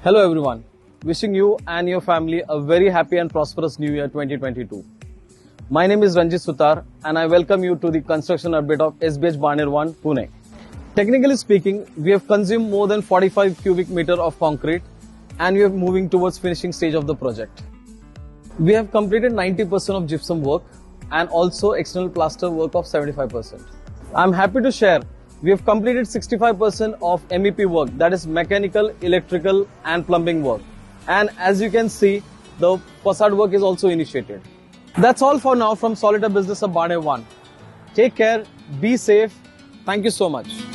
Hello everyone, wishing you and your family a very happy and prosperous New Year 2022. My name is Ranjit Sutar and I welcome you to the construction update of SBH Barner 1, Pune. Technically speaking, we have consumed more than 45 cubic meter of concrete and we are moving towards finishing stage of the project. We have completed 90% of gypsum work and also external plaster work of 75%. I am happy to share we have completed 65% of MEP work, that is mechanical, electrical and plumbing work. And as you can see, the facade work is also initiated. That's all for now from Solitaire Business Hub Barner 1. Take care, be safe. Thank you so much.